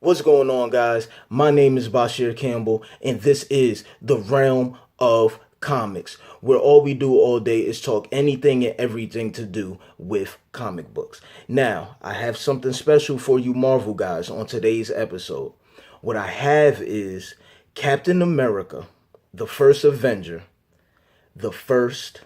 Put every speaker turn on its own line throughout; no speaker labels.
What's going on, guys? My name is Bashir Campbell, and this is the realm of comics, where all we do all day is talk anything and everything to do with comic books. Now, I have something special for you Marvel guys on today's episode. What I have is Captain America, the first Avenger, the first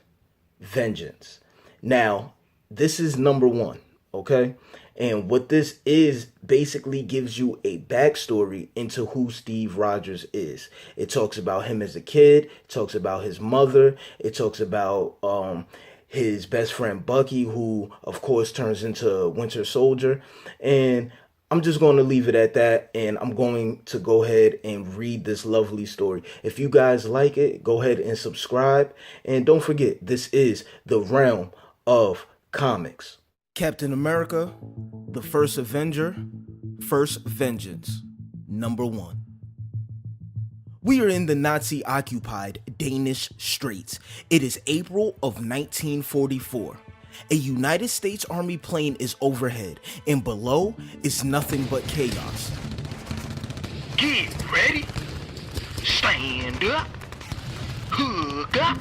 Vengeance. Now, this is number one, okay? And what this is basically gives you a backstory into who Steve Rogers is. It talks about him as a kid, it talks about his mother, it talks about his best friend Bucky, who of course turns into Winter Soldier. And I'm just going to leave it at that, and I'm going to go ahead and read this lovely story. If you guys like it, go ahead and subscribe. And don't forget, this is the realm of comics. Captain America, the first Avenger, first Vengeance, number one. We are in the Nazi-occupied Danish Straits. It is April of 1944. A United States Army plane is overhead, and below is nothing but chaos.
Get ready. Stand up. Hook up.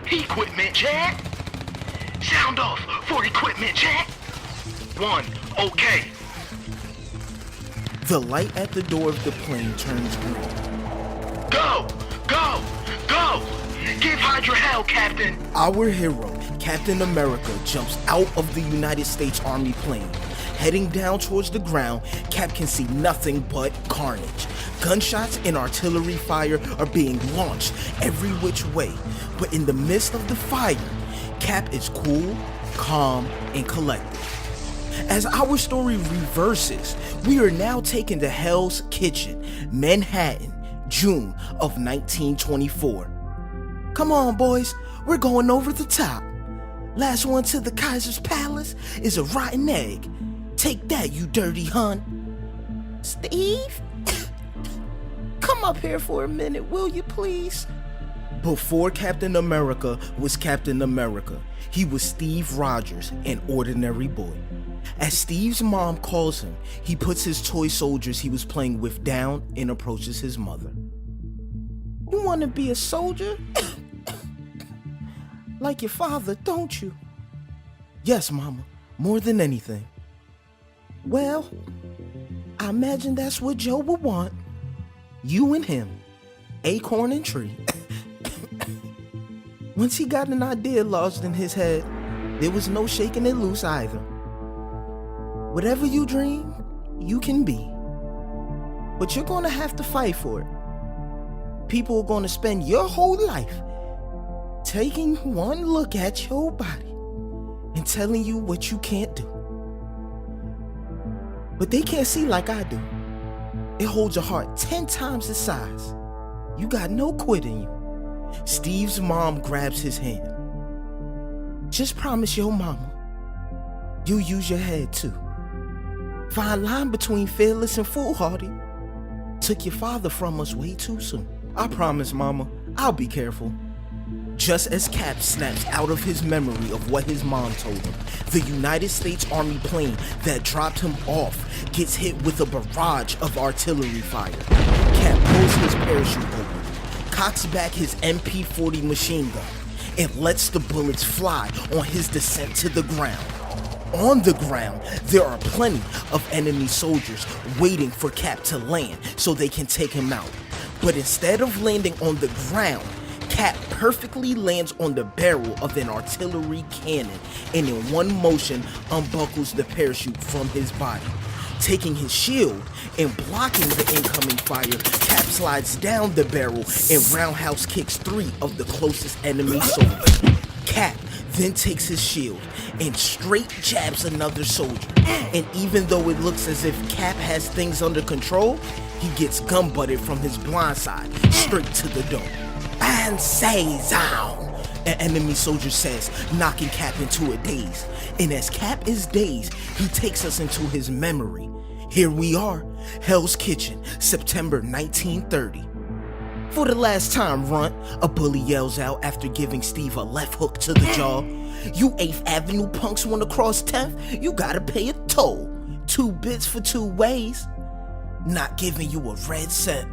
Equipment check. Sound off for equipment check. One, okay.
The light at the door of the plane turns green.
Go, go, go. Give Hydra hell, Captain.
Our hero, Captain America, jumps out of the United States Army plane. Heading down towards the ground, Cap can see nothing but carnage. Gunshots and artillery fire are being launched every which way. But in the midst of the fire, Cap is cool, calm, and collected. As our story reverses, we are now taken to Hell's Kitchen, Manhattan, June of 1924. Come on, boys, we're going over the top. Last one to the Kaiser's Palace is a rotten egg. Take that, you dirty hun. Steve? Come up here for a minute, will you please? Before Captain America was Captain America, he was Steve Rogers, an ordinary boy. As Steve's mom calls him, he puts his toy soldiers he was playing with down and approaches his mother. You want to be a soldier? Like your father, don't you? Yes, Mama, more than anything. Well, I imagine that's what Joe would want. You and him, acorn and tree. Once he got an idea lodged in his head, there was no shaking it loose either. Whatever you dream, you can be. But you're gonna have to fight for it. People are gonna spend your whole life taking one look at your body and telling you what you can't do. But they can't see like I do. It holds your heart 10 times the size. You got no quit in you. Steve's mom grabs his hand. Just promise your mama you'll use your head too. Fine line between fearless and foolhardy. Took your father from us way too soon. I promise, Mama, I'll be careful. Just as Cap snaps out of his memory of what his mom told him, the United States Army plane that dropped him off gets hit with a barrage of artillery fire. Cap pulls his parachute open, cocks back his MP-40 machine gun, and lets the bullets fly on his descent to the ground. On the ground, there are plenty of enemy soldiers waiting for Cap to land so they can take him out. But instead of landing on the ground, Cap perfectly lands on the barrel of an artillery cannon and in one motion unbuckles the parachute from his body. Taking his shield and blocking the incoming fire, Cap slides down the barrel and roundhouse kicks 3 of the closest enemy soldiers. Cap then takes his shield and straight jabs another soldier. And even though it looks as if Cap has things under control, he gets gun-butted from his blind side straight to the dome. And say down, an enemy soldier says, knocking Cap into a daze. And as Cap is dazed, he takes us into his memory. Here we are, Hell's Kitchen, September 1930. For the last time, Runt, a bully yells out after giving Steve a left hook to the jaw. You 8th Avenue punks wanna cross 10th? You gotta pay a toll. 2 bits for 2 ways. Not giving you a red cent.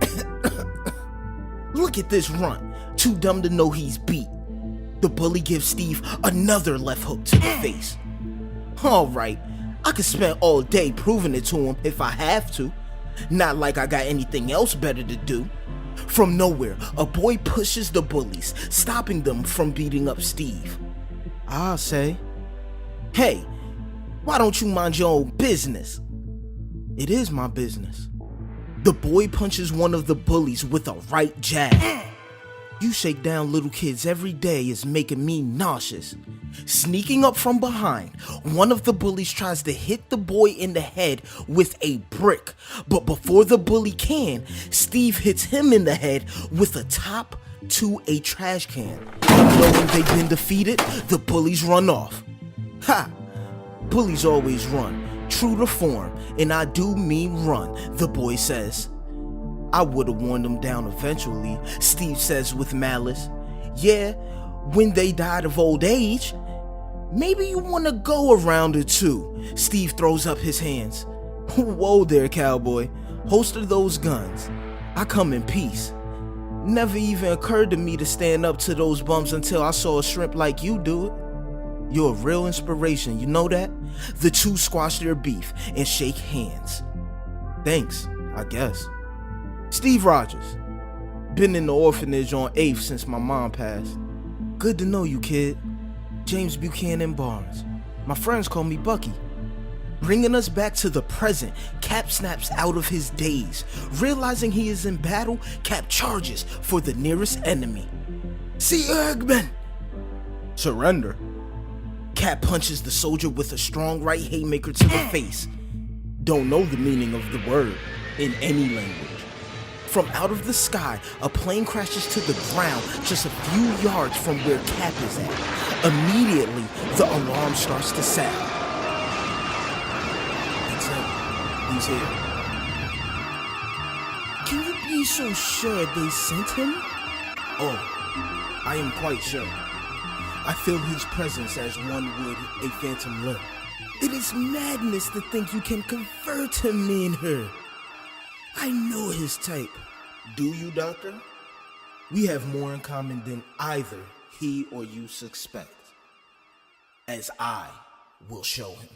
Look at this runt, too dumb to know he's beat. The bully gives Steve another left hook to the face. Alright, I could spend all day proving it to him if I have to. Not like I got anything else better to do. From nowhere, a boy pushes the bullies, stopping them from beating up Steve. I'll say, "Hey, why don't you mind your own business?" It is my business. The boy punches one of the bullies with a right jab. You shake down little kids every day is making me nauseous. Sneaking up from behind, one of the bullies tries to hit the boy in the head with a brick. But before the bully can, Steve hits him in the head with a top to a trash can. Knowing they've been defeated, the bullies run off. Ha! Bullies always run, true to form, and I do mean run, the boy says. I would've worn them down eventually, Steve says with malice. Yeah, when they died of old age. Maybe you wanna go a round or two, Steve throws up his hands. Whoa there, cowboy, holster those guns. I come in peace. Never even occurred to me to stand up to those bums until I saw a shrimp like you do it. You're a real inspiration, you know that? The two squash their beef and shake hands. Thanks, I guess. Steve Rogers. Been in the orphanage on 8th since my mom passed. Good to know you, kid. James Buchanan Barnes. My friends call me Bucky. Bringing us back to the present, Cap snaps out of his daze. Realizing he is in battle, Cap charges for the nearest enemy. See Eggman! Surrender. Cap punches the soldier with a strong right haymaker to the face. Don't know the meaning of the word in any language. From out of the sky, a plane crashes to the ground just a few yards from where Cap is at. Immediately, the alarm starts to sound. That's him. He's here. Can you be so sure they sent him? Oh, I am quite sure. I feel his presence as one would a phantom limb. It is madness to think you can convert him in her. I know his type. Do you, Doctor? We have more in common than either he or you suspect. As I will show him.